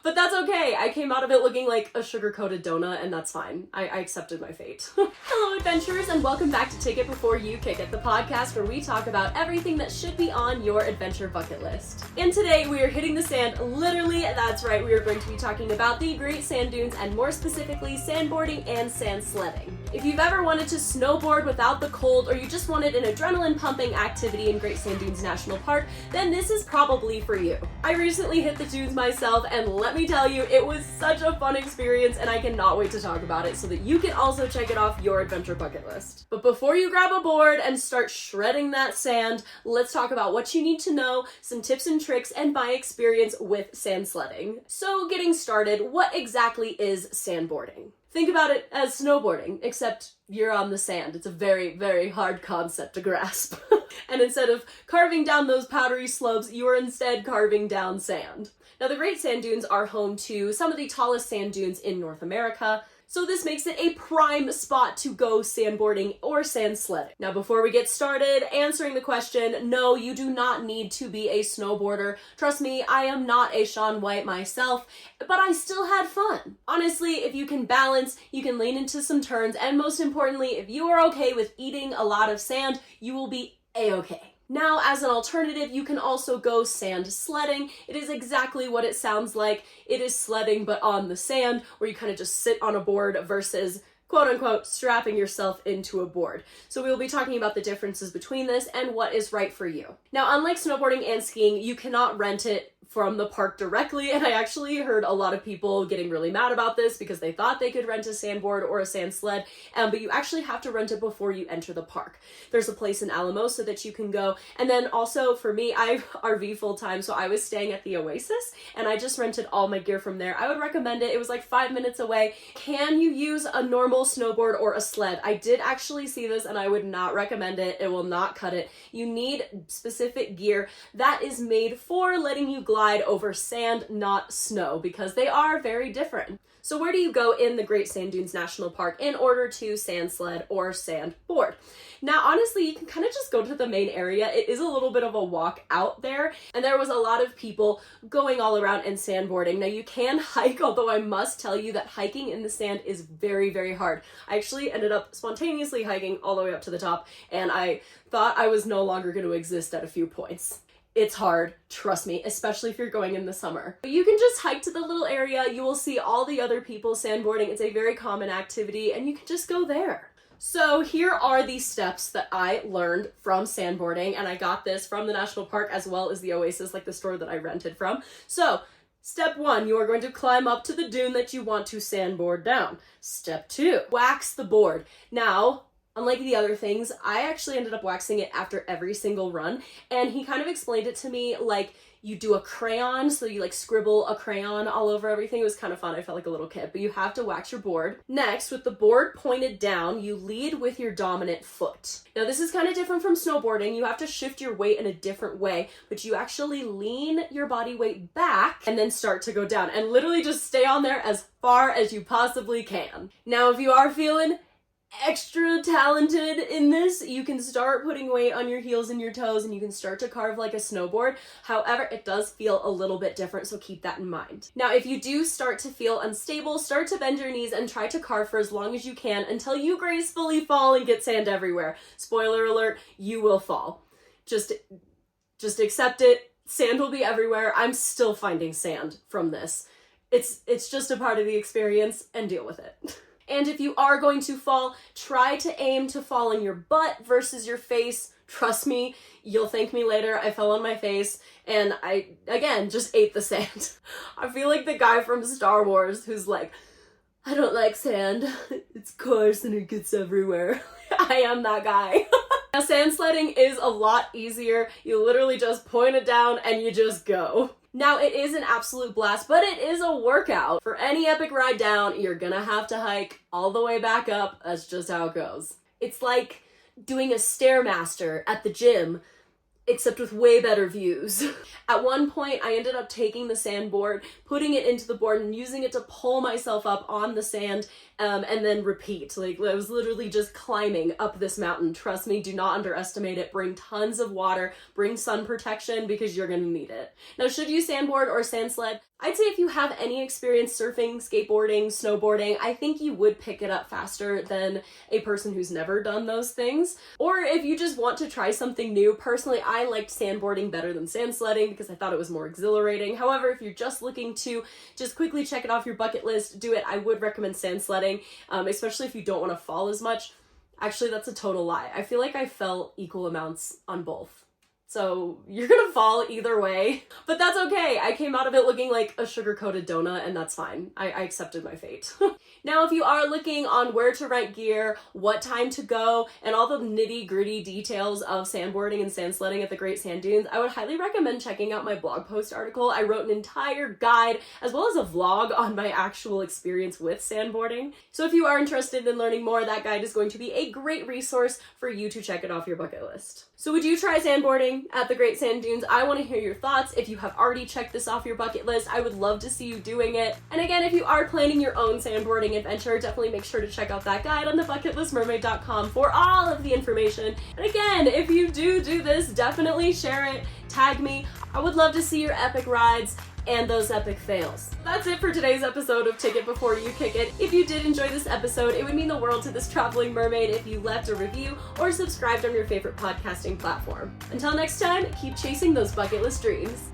But that's okay. I came out of it looking like a sugar-coated donut, and that's fine. I accepted my fate. Hello, adventurers, and welcome back to Take It Before You Kick It, the podcast where we talk about everything that should be on your adventure bucket list. And today we are hitting the sand, literally, that's right, we are going to be talking about the Great Sand Dunes, and more specifically, sandboarding and sand sledding. If you've ever wanted to snowboard without the cold, or you just wanted an adrenaline-pumping activity in Great Sand Dunes National Park, then this is probably for you. I recently hit the dunes myself, and let me tell you, it was such a fun experience, and I cannot wait to talk about it so that you can also check it off your adventure bucket list. But before you grab a board and start shredding that sand, let's talk about what you need to know, some tips and tricks, and my experience with sand sledding. So getting started, what exactly is sandboarding? Think about it as snowboarding, except you're on the sand. It's a very, very hard concept to grasp. And instead of carving down those powdery slopes, you are instead carving down sand. Now, the Great Sand Dunes are home to some of the tallest sand dunes in North America, so this makes it a prime spot to go sandboarding or sand sledding. Now, before we get started answering the question, no, you do not need to be a snowboarder. Trust me, I am not a Shaun White myself, but I still had fun. Honestly, if you can balance, you can lean into some turns, and most importantly, if you are okay with eating a lot of sand, you will be a-okay. Now, as an alternative, you can also go sand sledding. It is exactly what it sounds like. It is sledding, but on the sand, where you kind of just sit on a board versus quote unquote strapping yourself into a board. So we will be talking about the differences between this and what is right for you. Now, unlike snowboarding and skiing, you cannot rent it from the park directly, and I actually heard a lot of people getting really mad about this because they thought they could rent a sandboard or a sand sled, but you actually have to rent it before you enter the park. There's a place in Alamosa that you can go, and then also for me, I RV full time, so I was staying at the Oasis, and I just rented all my gear from there. I would recommend it. It was like 5 minutes away. Can you use a normal snowboard or a sled? I did actually see this, and I would not recommend it. It will not cut it. You need specific gear that is made for letting you glide over sand, not snow, because they are very different. So where do you go in the Great Sand Dunes National Park in order to sand sled or sandboard? Now, honestly, you can kind of just go to the main area. It is a little bit of a walk out there, and there was a lot of people going all around and sandboarding. Now, you can hike, although I must tell you that hiking in the sand is very, very hard. I actually ended up spontaneously hiking all the way up to the top, and I thought I was no longer going to exist at a few points. It's hard, trust me, especially if you're going in the summer. But you can just hike to the little area, you will see all the other people sandboarding. It's a very common activity, and you can just go there. So here are the steps that I learned from sandboarding, and I got this from the national park as well as the Oasis, like the store that I rented from. So, step 1, you are going to climb up to the dune that you want to sandboard down. Step 2, wax the board. Now, unlike the other things, I actually ended up waxing it after every single run, and he kind of explained it to me like you do a crayon, so you like scribble a crayon all over everything. It was kind of fun. I felt like a little kid, but you have to wax your board. Next, with the board pointed down, you lead with your dominant foot. Now, this is kind of different from snowboarding. You have to shift your weight in a different way, but you actually lean your body weight back and then start to go down, and literally just stay on there as far as you possibly can. Now, if you are feeling extra talented in this, you can start putting weight on your heels and your toes, and you can start to carve like a snowboard. However, it does feel a little bit different, so keep that in mind. Now, if you do start to feel unstable, start to bend your knees and try to carve for as long as you can until you gracefully fall and get sand everywhere. Spoiler alert, you will fall. Just accept it. Sand will be everywhere. I'm still finding sand from this. It's just a part of the experience, and deal with it. And if you are going to fall, try to aim to fall on your butt versus your face. Trust me, you'll thank me later. I fell on my face, and I, again, just ate the sand. I feel like the guy from Star Wars who's like, I don't like sand. It's coarse and it gets everywhere. I am that guy. Now, sand sledding is a lot easier. You literally just point it down and you just go. Now, it is an absolute blast, but it is a workout. For any epic ride down, you're gonna have to hike all the way back up. That's just how it goes. It's like doing a Stairmaster at the gym except with way better views. At one point, I ended up taking the sandboard, putting it into the board and using it to pull myself up on the sand and then repeat. Like, I was literally just climbing up this mountain. Trust me, do not underestimate it. Bring tons of water, bring sun protection because you're gonna need it. Now, should you sandboard or sand sled? I'd say if you have any experience surfing, skateboarding, snowboarding, I think you would pick it up faster than a person who's never done those things. Or if you just want to try something new, personally, I liked sandboarding better than sand sledding because I thought it was more exhilarating. However, if you're just looking to just quickly check it off your bucket list, do it. I would recommend sand sledding, especially if you don't want to fall as much. Actually, that's a total lie. I feel like I fell equal amounts on both. So you're gonna fall either way, but that's okay. I came out of it looking like a sugar-coated donut and that's fine. I accepted my fate. Now, if you are looking on where to rent gear, what time to go, and all the nitty-gritty details of sandboarding and sand sledding at the Great Sand Dunes, I would highly recommend checking out my blog post article. I wrote an entire guide as well as a vlog on my actual experience with sandboarding. So if you are interested in learning more, that guide is going to be a great resource for you to check it off your bucket list. So would you try sandboarding at the Great Sand Dunes? I want to hear your thoughts. If you have already checked this off your bucket list, I would love to see you doing it. And again, if you are planning your own sandboarding adventure, definitely make sure to check out that guide on thebucketlistmermaid.com for all of the information. And again, if you do this, definitely share it, tag me. I would love to see your epic rides and those epic fails. That's it for today's episode of Ticket Before You Kick It. If you did enjoy this episode, it would mean the world to this traveling mermaid if you left a review or subscribed on your favorite podcasting platform. Until next time, keep chasing those bucket list dreams.